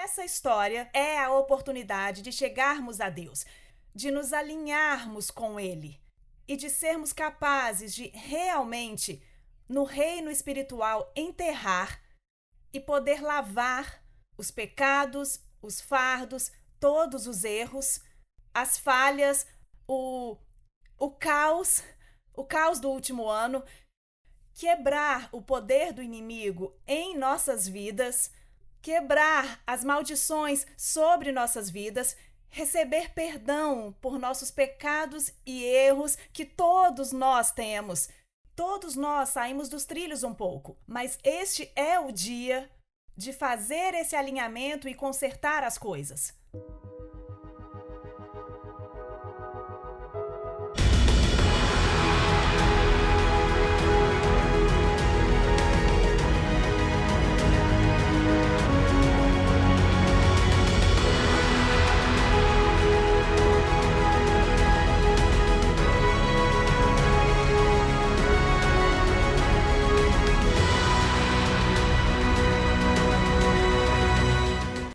essa história é a oportunidade de chegarmos a Deus, de nos alinharmos com Ele e de sermos capazes de realmente, no reino espiritual, enterrar e poder lavar os pecados, os fardos, todos os erros, as falhas, o caos do último ano, quebrar o poder do inimigo em nossas vidas, quebrar as maldições sobre nossas vidas, receber perdão por nossos pecados e erros que todos nós temos. Todos nós saímos dos trilhos um pouco, mas este é o dia de fazer esse alinhamento e consertar as coisas.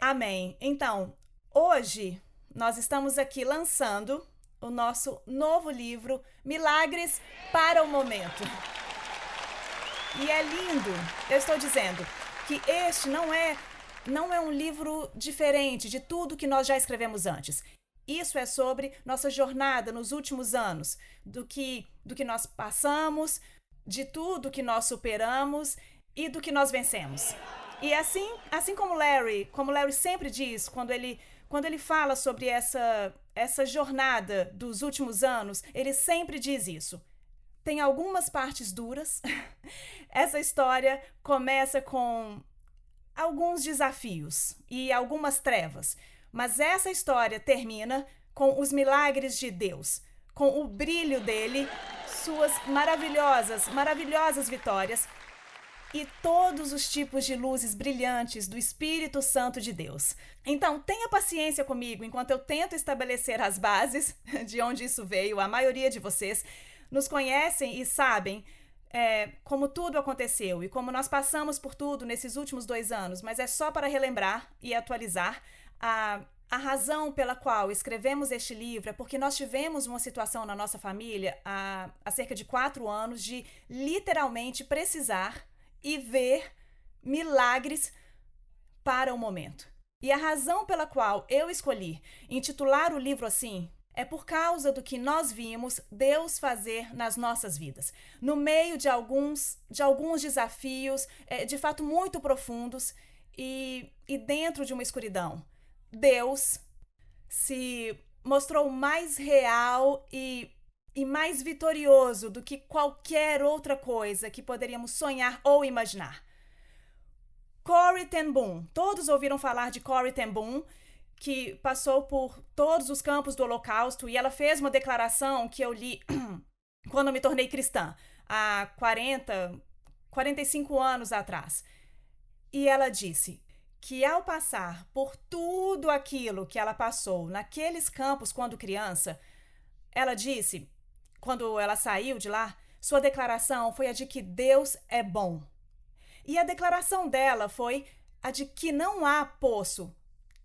Amém. Então, hoje nós estamos aqui lançando o nosso novo livro, Milagres para o Momento. E é lindo, eu estou dizendo que este não é um livro diferente de tudo que nós já escrevemos antes. Isso é sobre nossa jornada nos últimos anos, do que nós passamos, de tudo que nós superamos e do que nós vencemos. E assim como Larry sempre diz, quando ele fala sobre essa jornada dos últimos anos, ele sempre diz isso. Tem algumas partes duras. Essa história começa com alguns desafios e algumas trevas, mas essa história termina com os milagres de Deus, com o brilho dele, suas maravilhosas vitórias, e todos os tipos de luzes brilhantes do Espírito Santo de Deus. Então, tenha paciência comigo enquanto eu tento estabelecer as bases de onde isso veio. A maioria de vocês nos conhecem e sabem como tudo aconteceu e como nós passamos por tudo nesses últimos 2 anos, mas é só para relembrar e atualizar a razão pela qual escrevemos este livro é porque nós tivemos uma situação na nossa família há cerca de 4 anos de literalmente precisar e ver milagres para o momento. E a razão pela qual eu escolhi intitular o livro assim é por causa do que nós vimos Deus fazer nas nossas vidas. No meio de alguns desafios, de fato muito profundos, e dentro de uma escuridão, Deus se mostrou mais real e mais vitorioso do que qualquer outra coisa que poderíamos sonhar ou imaginar. Corrie ten Boom. Todos ouviram falar de Corrie ten Boom, que passou por todos os campos do Holocausto, e ela fez uma declaração que eu li quando eu me tornei cristã, há 45 anos atrás. E ela disse que ao passar por tudo aquilo que ela passou naqueles campos quando criança, ela disse, quando ela saiu de lá, sua declaração foi a de que Deus é bom. E a declaração dela foi a de que não há poço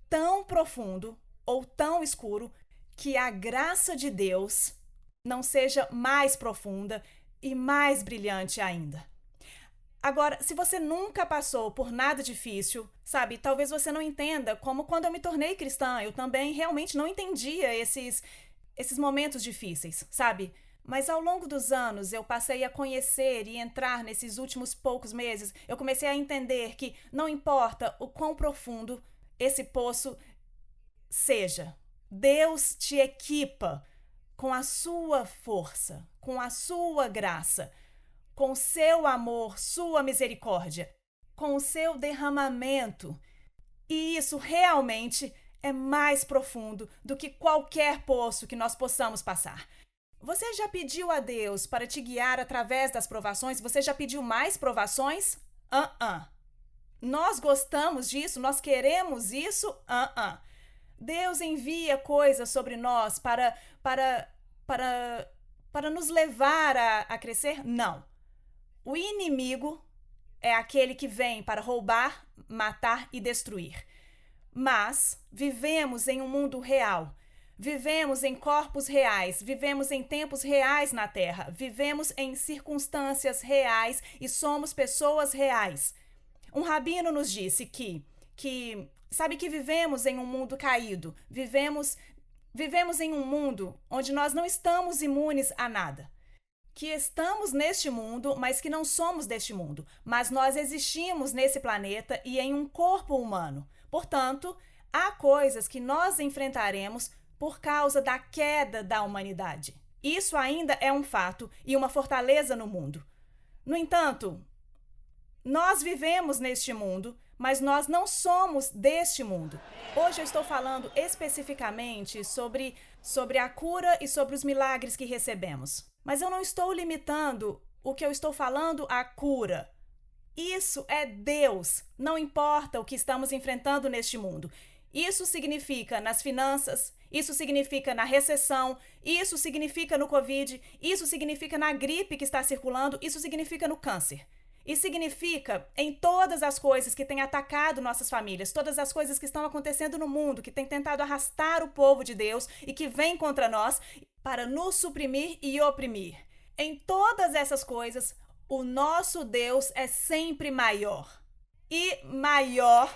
tão profundo ou tão escuro que a graça de Deus não seja mais profunda e mais brilhante ainda. Agora, se você nunca passou por nada difícil, sabe, talvez você não entenda como quando eu me tornei cristã, eu também realmente não entendia esses momentos difíceis, sabe? Mas ao longo dos anos eu passei a conhecer e entrar nesses últimos poucos meses, eu comecei a entender que não importa o quão profundo esse poço seja, Deus te equipa com a sua força, com a sua graça, com o seu amor, sua misericórdia, com o seu derramamento. E isso realmente é mais profundo do que qualquer poço que nós possamos passar. Você já pediu a Deus para te guiar através das provações? Você já pediu mais provações? Nós gostamos disso? Nós queremos isso? Deus envia coisas sobre nós para nos levar a crescer? Não. O inimigo é aquele que vem para roubar, matar e destruir. mas vivemos em um mundo real. Vivemos em corpos reais, vivemos em tempos reais na Terra, vivemos em circunstâncias reais e somos pessoas reais. Um rabino nos disse que vivemos em um mundo caído, vivemos em um mundo onde nós não estamos imunes a nada. Que estamos neste mundo, mas que não somos deste mundo. Mas nós existimos nesse planeta e em um corpo humano. Portanto, há coisas que nós enfrentaremos por causa da queda da humanidade. Isso ainda é um fato e uma fortaleza no mundo. No entanto, nós vivemos neste mundo, mas nós não somos deste mundo. Hoje eu estou falando especificamente sobre a cura e sobre os milagres que recebemos. Mas eu não estou limitando o que eu estou falando à cura. Isso é Deus, não importa o que estamos enfrentando neste mundo. Isso significa nas finanças, isso significa na recessão, isso significa no Covid, isso significa na gripe que está circulando, isso significa no câncer. E significa em todas as coisas que têm atacado nossas famílias, todas as coisas que estão acontecendo no mundo, que têm tentado arrastar o povo de Deus e que vêm contra nós para nos suprimir e oprimir. Em todas essas coisas, o nosso Deus é sempre maior. E maior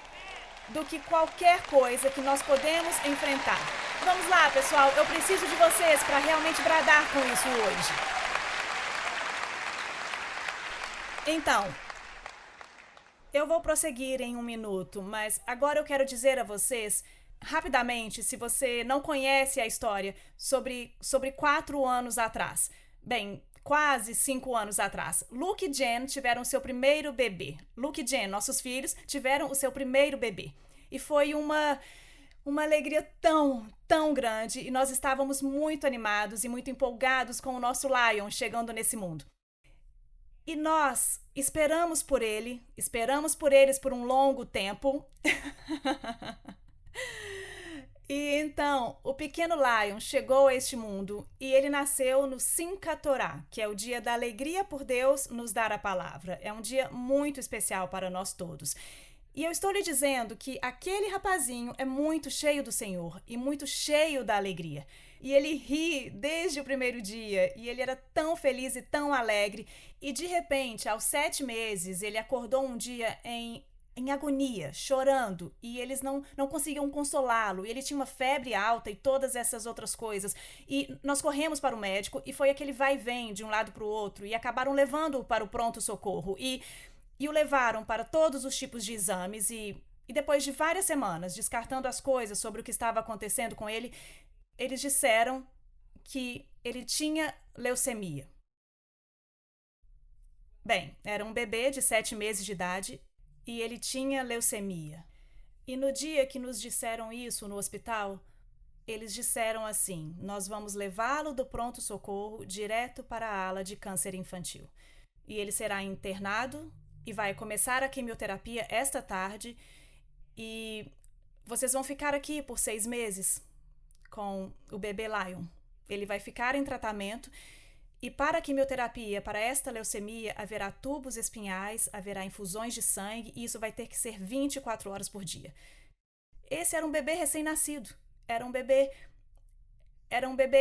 do que qualquer coisa que nós podemos enfrentar. Vamos lá, pessoal, eu preciso de vocês para realmente bradar com isso hoje. Então, eu vou prosseguir em um minuto, mas agora eu quero dizer a vocês, rapidamente, se você não conhece a história, sobre 4 anos atrás. Bem, quase 5 anos atrás. Luke e Jen tiveram seu primeiro bebê. Luke e Jen, nossos filhos, tiveram o seu primeiro bebê. E foi uma alegria tão grande. E nós estávamos muito animados e muito empolgados com o nosso Lion chegando nesse mundo. E nós esperamos por eles por um longo tempo. E então, o pequeno Lion chegou a este mundo e ele nasceu no Simchat Torah, que é o dia da alegria por Deus nos dar a palavra. É um dia muito especial para nós todos. E eu estou lhe dizendo que aquele rapazinho é muito cheio do Senhor e muito cheio da alegria. E ele ri desde o primeiro dia e ele era tão feliz e tão alegre. E de repente, aos 7 meses, ele acordou um dia em agonia, chorando, e eles não conseguiam consolá-lo. Ele tinha uma febre alta e todas essas outras coisas. E nós corremos para o médico e foi aquele vai e vem de um lado para o outro e acabaram levando-o para o pronto-socorro e o levaram para todos os tipos de exames e depois de várias semanas descartando as coisas sobre o que estava acontecendo com ele, eles disseram que ele tinha leucemia. Bem, era um bebê de 7 meses de idade e ele tinha leucemia. E no dia que nos disseram isso no hospital, eles disseram assim: nós vamos levá-lo do pronto-socorro direto para a ala de câncer infantil. E ele será internado e vai começar a quimioterapia esta tarde e vocês vão ficar aqui por 6 meses com o bebê Lion. Ele vai ficar em tratamento. E para a quimioterapia, para esta leucemia, haverá tubos espinhais, haverá infusões de sangue e isso vai ter que ser 24 horas por dia. Esse era um bebê recém-nascido. Era um bebê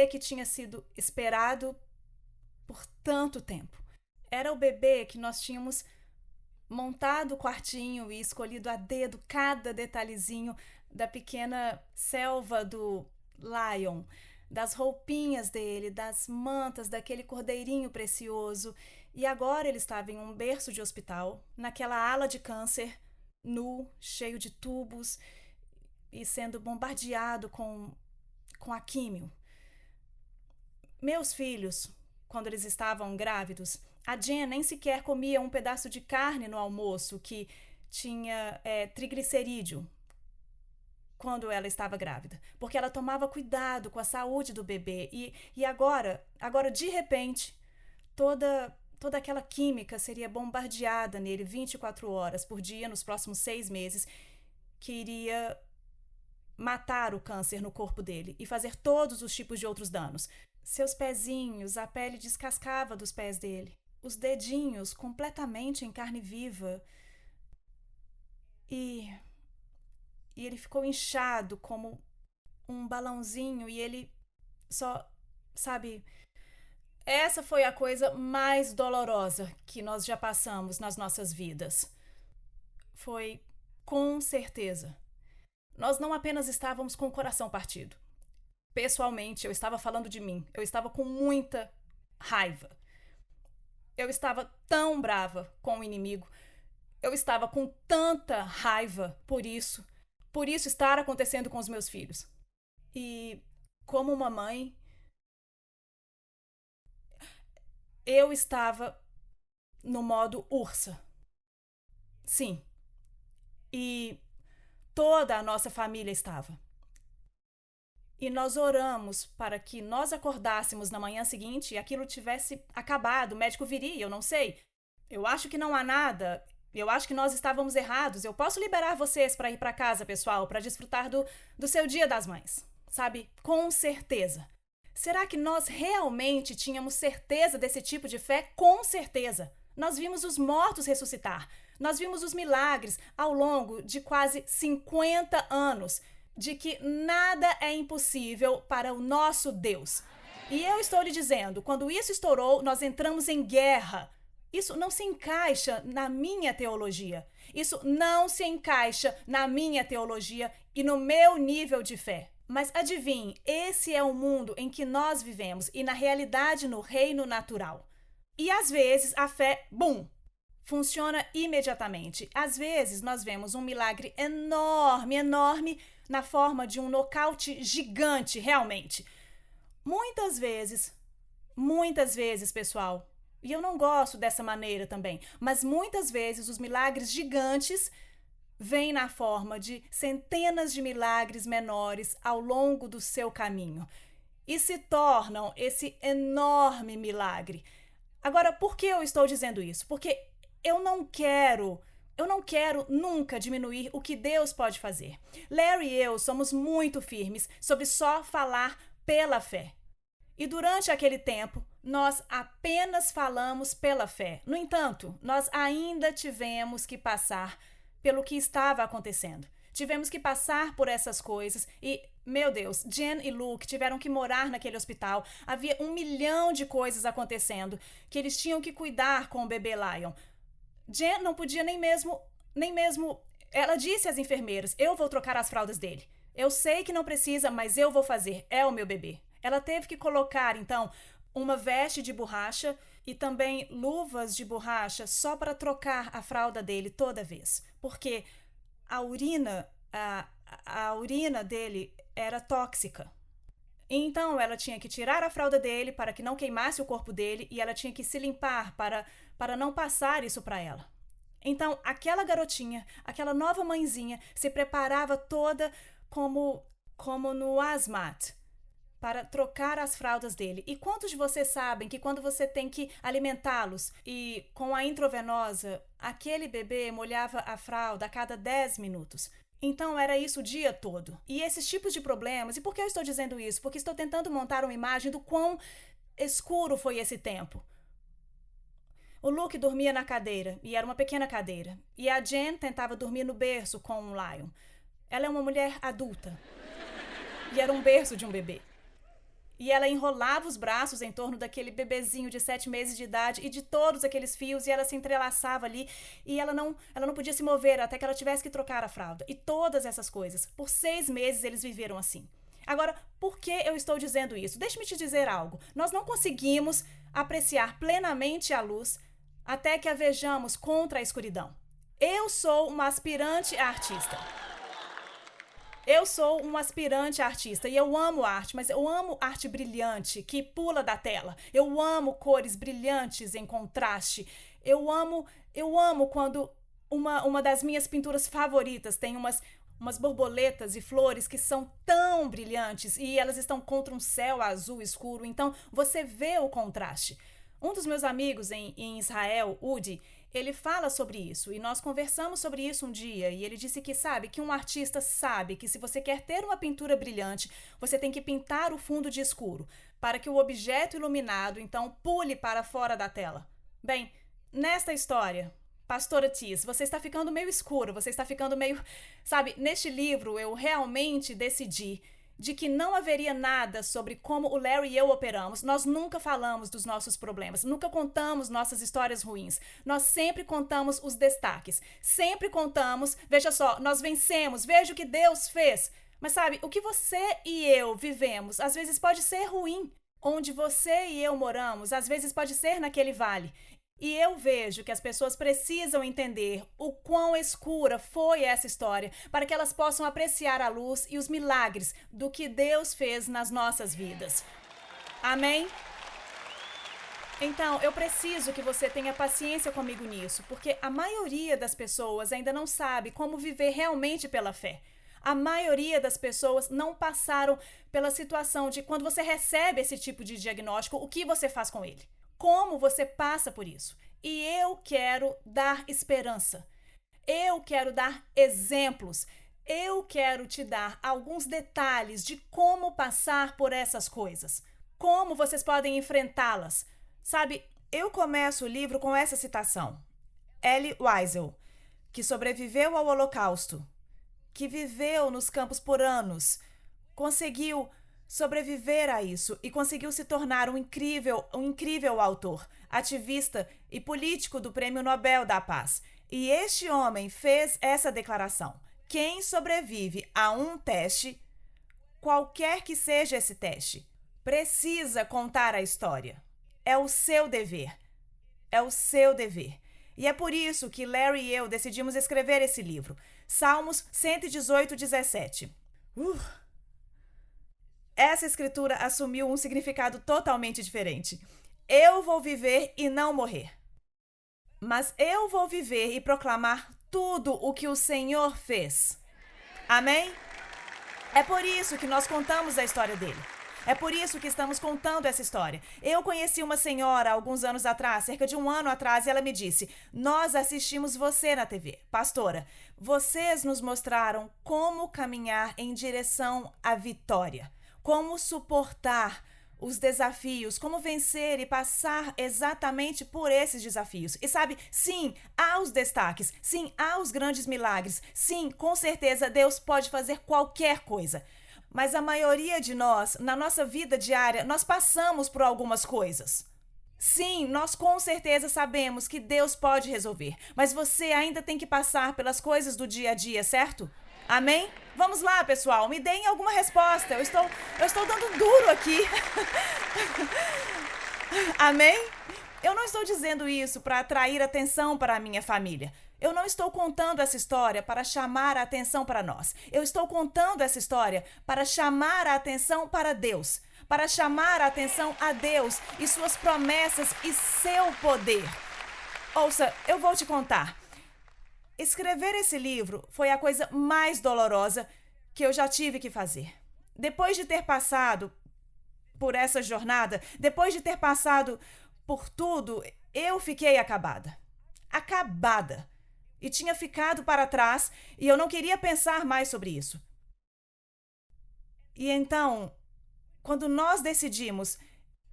que tinha sido esperado por tanto tempo. Era o bebê que nós tínhamos montado o quartinho e escolhido a dedo cada detalhezinho da pequena selva do Lion, das roupinhas dele, das mantas, daquele cordeirinho precioso. E agora ele estava em um berço de hospital, naquela ala de câncer, nu, cheio de tubos e sendo bombardeado com a químio. Meus filhos, quando eles estavam grávidos, a Jen nem sequer comia um pedaço de carne no almoço que tinha triglicerídeo quando ela estava grávida, porque ela tomava cuidado com a saúde do bebê e agora de repente, toda aquela química seria bombardeada nele 24 horas por dia nos próximos 6 meses, que iria matar o câncer no corpo dele e fazer todos os tipos de outros danos. Seus pezinhos, a pele descascava dos pés dele, os dedinhos completamente em carne viva. E e ele ficou inchado como um balãozinho e ele só, sabe, essa foi a coisa mais dolorosa que nós já passamos nas nossas vidas. Foi com certeza. Nós não apenas estávamos com o coração partido. Pessoalmente, eu estava falando de mim. Eu estava com muita raiva. Eu estava tão brava com o inimigo. Eu estava com tanta raiva por isso estar acontecendo com os meus filhos. E como uma mãe, eu estava no modo ursa. Sim. E toda a nossa família estava. E nós oramos para que nós acordássemos na manhã seguinte e aquilo tivesse acabado, o médico viria, eu não sei. Eu acho que não há nada. Eu acho que nós estávamos errados. Eu posso liberar vocês para ir para casa, pessoal, para desfrutar do seu Dia das Mães. Sabe? Com certeza. Será que nós realmente tínhamos certeza desse tipo de fé? Com certeza. Nós vimos os mortos ressuscitar. Nós vimos os milagres ao longo de quase 50 anos de que nada é impossível para o nosso Deus. E eu estou lhe dizendo, quando isso estourou, nós entramos em guerra. Isso não se encaixa na minha teologia. Isso não se encaixa na minha teologia e no meu nível de fé. Mas adivinhe, esse é o mundo em que nós vivemos e na realidade no reino natural. E às vezes a fé, bum, funciona imediatamente. Às vezes nós vemos um milagre enorme, enorme, na forma de um nocaute gigante, realmente. Muitas vezes, pessoal, e eu não gosto dessa maneira também, mas muitas vezes os milagres gigantes vêm na forma de centenas de milagres menores ao longo do seu caminho e se tornam esse enorme milagre. Agora, por que eu estou dizendo isso? Porque eu não quero nunca diminuir o que Deus pode fazer. Larry e eu somos muito firmes sobre só falar pela fé. E durante aquele tempo, nós apenas falamos pela fé. No entanto, nós ainda tivemos que passar pelo que estava acontecendo. Tivemos que passar por essas coisas e, meu Deus, Jen e Luke tiveram que morar naquele hospital. Havia 1 milhão de coisas acontecendo que eles tinham que cuidar com o bebê Lion. Jen não podia nem mesmo... Ela disse às enfermeiras, eu vou trocar as fraldas dele. Eu sei que não precisa, mas eu vou fazer. É o meu bebê. Ela teve que colocar, então, uma veste de borracha e também luvas de borracha só para trocar a fralda dele toda vez. Porque a urina dele era tóxica. Então, ela tinha que tirar a fralda dele para que não queimasse o corpo dele e ela tinha que se limpar para não passar isso para ela. Então, aquela garotinha, aquela nova mãezinha, se preparava toda como no hazmat para trocar as fraldas dele. E quantos de vocês sabem que quando você tem que alimentá-los e com a intravenosa, aquele bebê molhava a fralda a cada 10 minutos? Então, era isso o dia todo. E esses tipos de problemas, e por que eu estou dizendo isso? Porque estou tentando montar uma imagem do quão escuro foi esse tempo. O Luke dormia na cadeira, e era uma pequena cadeira. E a Jen tentava dormir no berço com o Lion. Ela é uma mulher adulta. E era um berço de um bebê. E ela enrolava os braços em torno daquele bebezinho de 7 meses de idade e de todos aqueles fios, e ela se entrelaçava ali, e ela não podia se mover até que ela tivesse que trocar a fralda. E todas essas coisas. Por 6 meses eles viveram assim. Agora, por que eu estou dizendo isso? Deixe-me te dizer algo. Nós não conseguimos apreciar plenamente a luz até que a vejamos contra a escuridão. Eu sou uma aspirante artista. E eu amo arte, mas eu amo arte brilhante, que pula da tela. Eu amo cores brilhantes em contraste. Eu amo quando uma das minhas pinturas favoritas tem umas borboletas e flores que são tão brilhantes e elas estão contra um céu azul escuro. Então, você vê o contraste. Um dos meus amigos em Israel, Udi, ele fala sobre isso e nós conversamos sobre isso um dia e ele disse que um artista sabe que se você quer ter uma pintura brilhante, você tem que pintar o fundo de escuro para que o objeto iluminado então pule para fora da tela. Bem, nesta história, Pastora Tis, você está ficando meio escuro, você está ficando meio... Sabe, neste livro eu realmente decidi de que não haveria nada sobre como o Larry e eu operamos. Nós nunca falamos dos nossos problemas, nunca contamos nossas histórias ruins. Nós sempre contamos os destaques, sempre contamos, veja só, nós vencemos, veja o que Deus fez. Mas sabe, o que você e eu vivemos, às vezes pode ser ruim. Onde você e eu moramos, às vezes pode ser naquele vale. E eu vejo que as pessoas precisam entender o quão escura foi essa história para que elas possam apreciar a luz e os milagres do que Deus fez nas nossas vidas. Amém? Então, eu preciso que você tenha paciência comigo nisso, porque a maioria das pessoas ainda não sabe como viver realmente pela fé. A maioria das pessoas não passaram pela situação de quando você recebe esse tipo de diagnóstico, o que você faz com ele? Como você passa por isso? E eu quero dar esperança. Eu quero dar exemplos. Eu quero te dar alguns detalhes de como passar por essas coisas. Como vocês podem enfrentá-las. Sabe, eu começo o livro com essa citação. Elie Wiesel, que sobreviveu ao Holocausto, que viveu nos campos por anos, conseguiu sobreviver a isso e conseguiu se tornar um incrível autor, ativista e político do Prêmio Nobel da Paz. E este homem fez essa declaração: quem sobrevive a um teste, qualquer que seja esse teste, precisa contar a história. É o seu dever. É o seu dever. E é por isso que Larry e eu decidimos escrever esse livro. Salmos 118, 17. Essa escritura assumiu um significado totalmente diferente. Eu vou viver e não morrer. Mas eu vou viver e proclamar tudo o que o Senhor fez. Amém? É por isso que nós contamos a história dele. É por isso que estamos contando essa história. Eu conheci uma senhora alguns anos atrás, cerca de um ano atrás, e ela me disse: nós assistimos você na TV. Pastora, vocês nos mostraram como caminhar em direção à vitória. Como suportar os desafios, como vencer e passar exatamente por esses desafios. E sabe, sim, há os destaques, sim, há os grandes milagres, sim, com certeza Deus pode fazer qualquer coisa. Mas a maioria de nós, na nossa vida diária, nós passamos por algumas coisas. Sim, nós com certeza sabemos que Deus pode resolver, mas você ainda tem que passar pelas coisas do dia a dia, certo? Amém? Vamos lá, pessoal, me deem alguma resposta. Eu estou dando duro aqui. Amém? Eu não estou dizendo isso para atrair atenção para a minha família. Eu não estou contando essa história para chamar a atenção para nós. Eu estou contando essa história para chamar a atenção para Deus. Para chamar a atenção a Deus e suas promessas e seu poder. Ouça, eu vou te contar. Escrever esse livro foi a coisa mais dolorosa que eu já tive que fazer. Depois de ter passado por essa jornada, depois de ter passado por tudo, eu fiquei acabada. Acabada. E tinha ficado para trás e eu não queria pensar mais sobre isso. E então, quando nós decidimos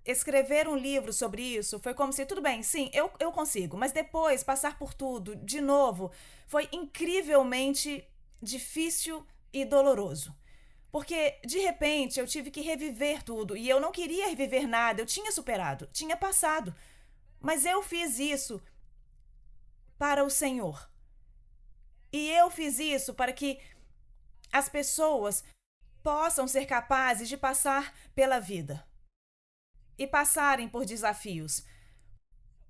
escrever um livro sobre isso, foi como se, tudo bem, sim, eu consigo, mas depois passar por tudo, de novo, foi incrivelmente difícil e doloroso. Porque, de repente, eu tive que reviver tudo e eu não queria reviver nada, eu tinha superado, tinha passado. Mas eu fiz isso para o Senhor. E eu fiz isso para que as pessoas possam ser capazes de passar pela vida. E passarem por desafios.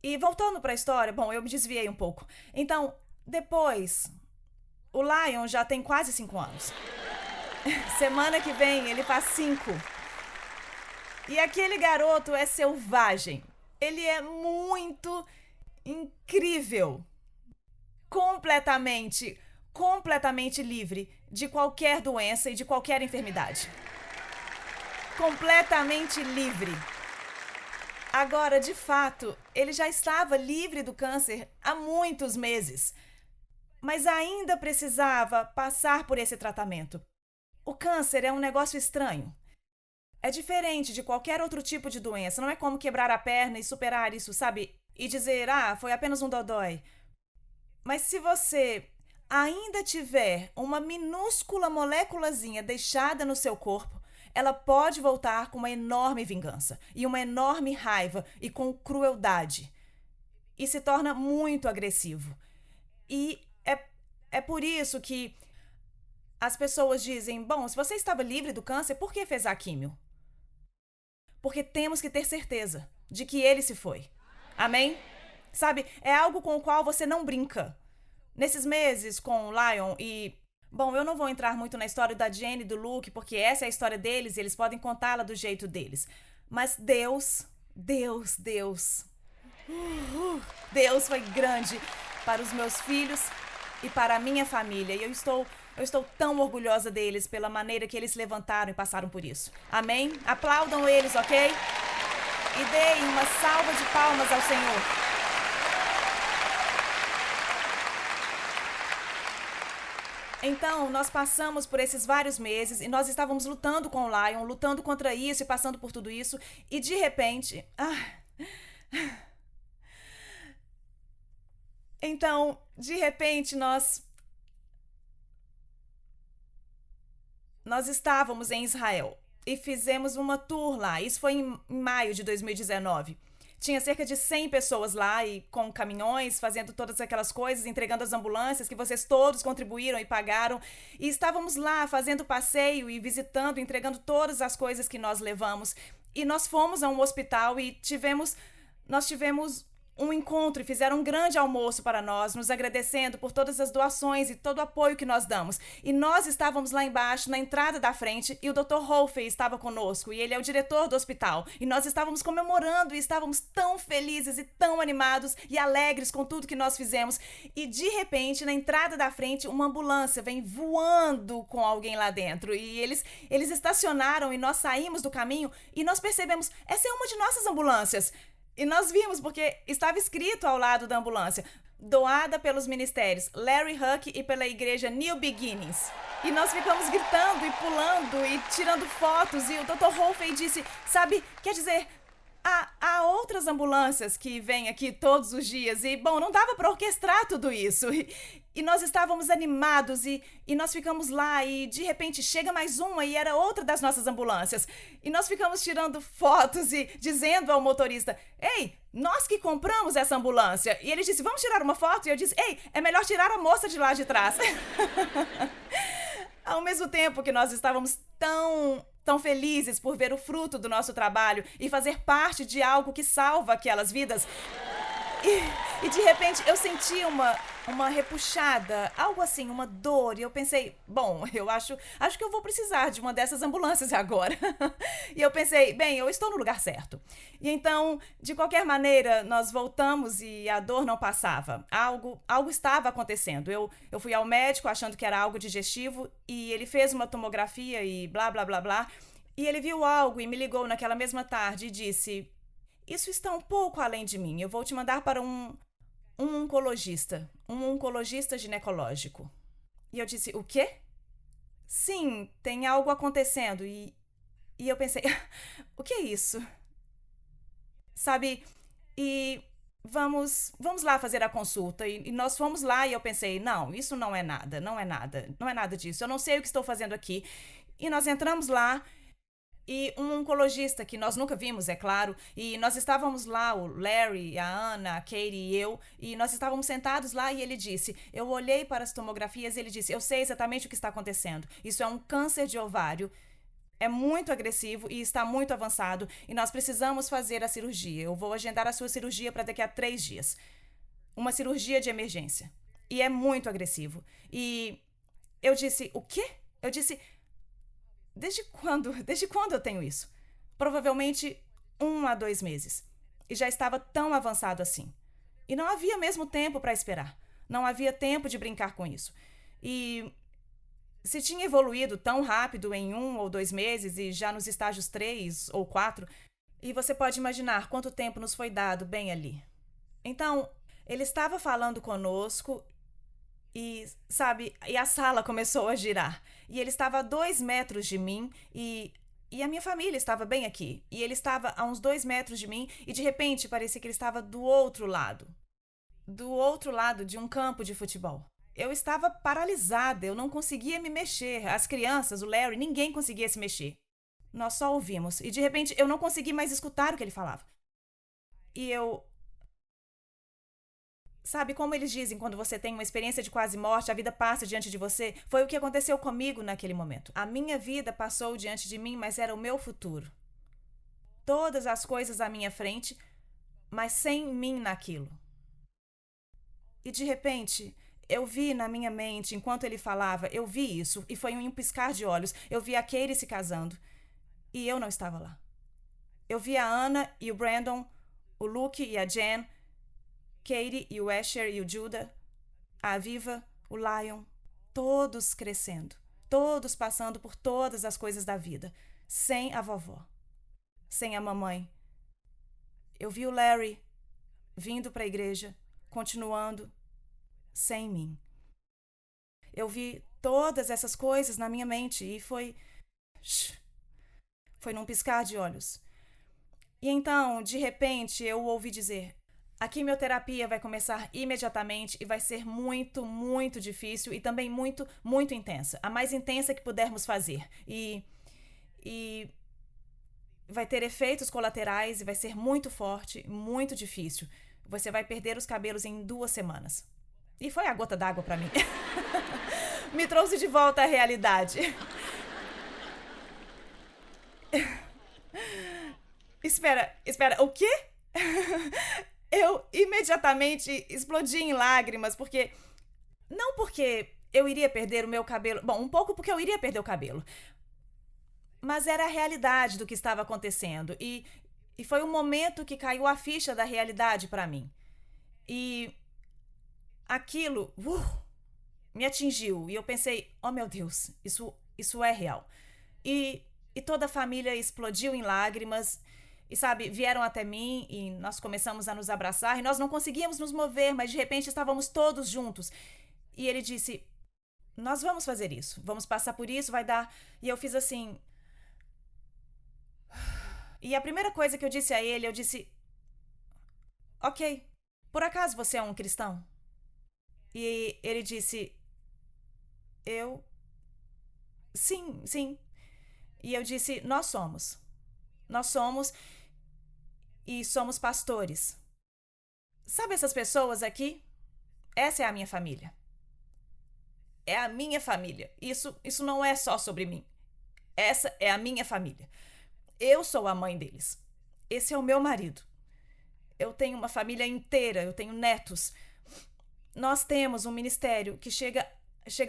E voltando para a história, bom, eu me desviei um pouco. Então, depois, o Lion já tem quase 5 anos. Semana que vem ele faz 5. E aquele garoto é selvagem. Ele é muito incrível. Completamente livre de qualquer doença e de qualquer enfermidade. Completamente livre. Agora, de fato, ele já estava livre do câncer há muitos meses, mas ainda precisava passar por esse tratamento. O câncer é um negócio estranho. É diferente de qualquer outro tipo de doença. Não é como quebrar a perna e superar isso, sabe? E dizer, foi apenas um dodói. Mas se você ainda tiver uma minúscula moléculazinha deixada no seu corpo, ela pode voltar com uma enorme vingança e uma enorme raiva e com crueldade. E se torna muito agressivo. E é por isso que as pessoas dizem: bom, se você estava livre do câncer, por que fez a químio? Porque temos que ter certeza de que ele se foi. Amém? Sabe, é algo com o qual você não brinca. Nesses meses com o Lion e... Bom, eu não vou entrar muito na história da Jenny e do Luke, porque essa é a história deles e eles podem contá-la do jeito deles. Mas Deus foi grande para os meus filhos e para a minha família. E eu estou tão orgulhosa deles pela maneira que eles se levantaram e passaram por isso. Amém? Aplaudam eles, ok? E deem uma salva de palmas ao Senhor. Então, nós passamos por esses vários meses e nós estávamos lutando com o Lion, lutando contra isso e passando por tudo isso. E de repente... Então, de repente, nós estávamos em Israel e fizemos uma tour lá. Isso foi em maio de 2019. Tinha cerca de 100 pessoas lá e com caminhões, fazendo todas aquelas coisas, entregando as ambulâncias que vocês todos contribuíram e pagaram. E estávamos lá fazendo passeio e visitando, entregando todas as coisas que nós levamos. E nós fomos a um hospital e nós tivemos um encontro e fizeram um grande almoço para nós, nos agradecendo por todas as doações e todo o apoio que nós damos. E nós estávamos lá embaixo, na entrada da frente, e o Dr. Holfey estava conosco, e ele é o diretor do hospital. E nós estávamos comemorando e estávamos tão felizes e tão animados e alegres com tudo que nós fizemos. E de repente, na entrada da frente, uma ambulância vem voando com alguém lá dentro. E eles estacionaram e nós saímos do caminho e nós percebemos, essa é uma de nossas ambulâncias. E nós vimos, porque estava escrito ao lado da ambulância, doada pelos ministérios Larry Huck e pela igreja New Beginnings. E nós ficamos gritando e pulando e tirando fotos. E o Dr. Holfey disse, sabe, quer dizer, há outras ambulâncias que vêm aqui todos os dias. E, bom, não dava para orquestrar tudo isso. E nós estávamos animados e nós ficamos lá e de repente chega mais uma e era outra das nossas ambulâncias. E nós ficamos tirando fotos e dizendo ao motorista, ei, nós que compramos essa ambulância. E ele disse, vamos tirar uma foto? E eu disse, ei, é melhor tirar a moça de lá de trás. Ao mesmo tempo que nós estávamos tão felizes por ver o fruto do nosso trabalho e fazer parte de algo que salva aquelas vidas. E de repente eu senti uma repuxada, algo assim, uma dor. E eu pensei, bom, eu acho que eu vou precisar de uma dessas ambulâncias agora. E eu pensei, bem, eu estou no lugar certo. E então, de qualquer maneira, nós voltamos e a dor não passava. Algo estava acontecendo. Eu fui ao médico achando que era algo digestivo e ele fez uma tomografia e blá, blá, blá, blá. E ele viu algo e me ligou naquela mesma tarde e disse... Isso está um pouco além de mim. Eu vou te mandar para um oncologista ginecológico. E eu disse, o quê? Sim, tem algo acontecendo. E eu pensei, o que é isso? Sabe, e vamos lá fazer a consulta. E nós fomos lá e eu pensei, não, isso não é nada disso. Eu não sei o que estou fazendo aqui. E nós entramos lá. E um oncologista que nós nunca vimos, é claro, e nós estávamos lá, o Larry, a Ana, a Katie e eu, e nós estávamos sentados lá e ele disse, eu olhei para as tomografias e ele disse, eu sei exatamente o que está acontecendo, isso é um câncer de ovário, é muito agressivo e está muito avançado e nós precisamos fazer a cirurgia, eu vou agendar a sua cirurgia para daqui a 3 dias, uma cirurgia de emergência, e é muito agressivo. E eu disse, o quê? Eu disse... Desde quando eu tenho isso? Provavelmente 1 a 2 meses. E já estava tão avançado assim. E não havia mesmo tempo para esperar. Não havia tempo de brincar com isso. E se tinha evoluído tão rápido em 1 ou 2 meses e já nos estágios 3 ou 4, e você pode imaginar quanto tempo nos foi dado bem ali. Então, ele estava falando conosco e, sabe, e a sala começou a girar. E ele estava a 2 metros de mim e a minha família estava bem aqui. E ele estava a uns 2 metros de mim e de repente parecia que ele estava do outro lado. do outro lado de um campo de futebol. Eu estava paralisada, eu não conseguia me mexer. As crianças, o Larry, ninguém conseguia se mexer. Nós só ouvimos. E de repente eu não consegui mais escutar o que ele falava. E eu... Sabe como eles dizem quando você tem uma experiência de quase morte, a vida passa diante de você? Foi o que aconteceu comigo naquele momento. A minha vida passou diante de mim, mas era o meu futuro. Todas as coisas à minha frente, mas sem mim naquilo. E de repente, eu vi na minha mente, enquanto ele falava, eu vi isso, e foi um piscar de olhos. Eu vi a Katie se casando, e eu não estava lá. Eu vi a Ana e o Brandon, o Luke e a Jen, Katie e o Asher e o Judah, a Aviva, o Lion, todos crescendo, todos passando por todas as coisas da vida, sem a vovó, sem a mamãe. Eu vi o Larry vindo para a igreja, continuando, sem mim. Eu vi todas essas coisas na minha mente e foi num piscar de olhos. E então, de repente, eu ouvi dizer: a quimioterapia vai começar imediatamente e vai ser muito, muito difícil e também muito, muito intensa. A mais intensa que pudermos fazer. E vai ter efeitos colaterais e vai ser muito forte, muito difícil. Você vai perder os cabelos em 2 semanas. E foi a gota d'água pra mim. Me trouxe de volta à realidade. Espera, o quê? Eu imediatamente explodi em lágrimas, porque... Não porque eu iria perder o meu cabelo... Bom, um pouco porque eu iria perder o cabelo. Mas era a realidade do que estava acontecendo. E foi um momento que caiu a ficha da realidade para mim. E aquilo me atingiu. E eu pensei, oh meu Deus, isso é real. E toda a família explodiu em lágrimas. E sabe, vieram até mim e nós começamos a nos abraçar. E nós não conseguíamos nos mover, mas de repente estávamos todos juntos. E ele disse, nós vamos fazer isso. Vamos passar por isso, vai dar... E eu fiz assim... E a primeira coisa que eu disse a ele, eu disse... Ok, por acaso você é um cristão? E ele disse... Eu... Sim. E eu disse, nós somos. Nós somos... E somos pastores. Sabe essas pessoas aqui? Essa é a minha família. É a minha família. Isso não é só sobre mim. Essa é a minha família. Eu sou a mãe deles. Esse é o meu marido. Eu tenho uma família inteira, eu tenho netos. Nós temos um ministério que chega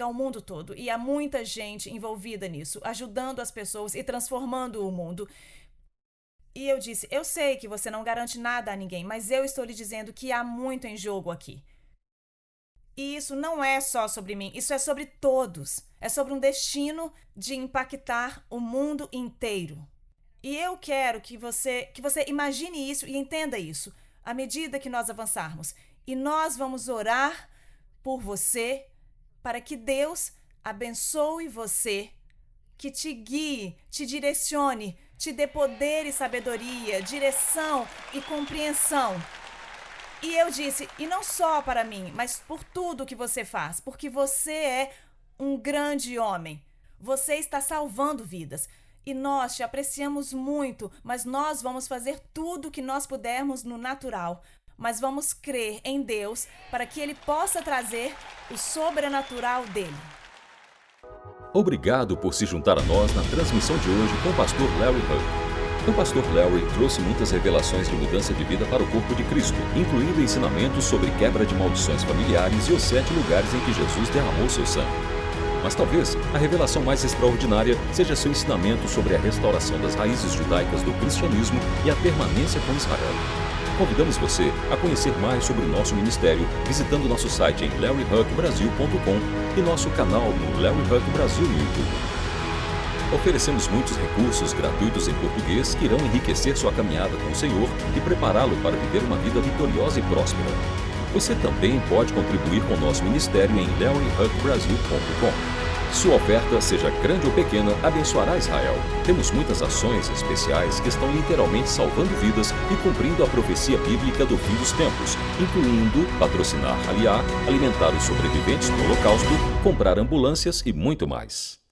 ao mundo todo e há muita gente envolvida nisso, ajudando as pessoas e transformando o mundo. E eu disse, eu sei que você não garante nada a ninguém, mas eu estou lhe dizendo que há muito em jogo aqui. E isso não é só sobre mim, isso é sobre todos. É sobre um destino de impactar o mundo inteiro. E eu quero que você imagine isso e entenda isso, à medida que nós avançarmos. E nós vamos orar por você, para que Deus abençoe você, que te guie, te direcione, te dê poder e sabedoria, direção e compreensão. E eu disse, e não só para mim, mas por tudo que você faz, porque você é um grande homem. Você está salvando vidas. E nós te apreciamos muito, mas nós vamos fazer tudo o que nós pudermos no natural. Mas vamos crer em Deus para que Ele possa trazer o sobrenatural dele. Obrigado por se juntar a nós na transmissão de hoje com o pastor Larry Hug. O pastor Larry trouxe muitas revelações de mudança de vida para o corpo de Cristo, incluindo ensinamentos sobre quebra de maldições familiares e os 7 lugares em que Jesus derramou seu sangue. Mas talvez a revelação mais extraordinária seja seu ensinamento sobre a restauração das raízes judaicas do cristianismo e a permanência com Israel. Convidamos você a conhecer mais sobre o nosso ministério visitando nosso site em larryhugbrasil.com e nosso canal no Larry Hug Brasil no YouTube. Oferecemos muitos recursos gratuitos em português que irão enriquecer sua caminhada com o Senhor e prepará-lo para viver uma vida vitoriosa e próspera. Você também pode contribuir com o nosso ministério em larryhugbrasil.com. Sua oferta, seja grande ou pequena, abençoará Israel. Temos muitas ações especiais que estão literalmente salvando vidas e cumprindo a profecia bíblica do fim dos tempos, incluindo patrocinar Aliá, alimentar os sobreviventes do Holocausto, comprar ambulâncias e muito mais.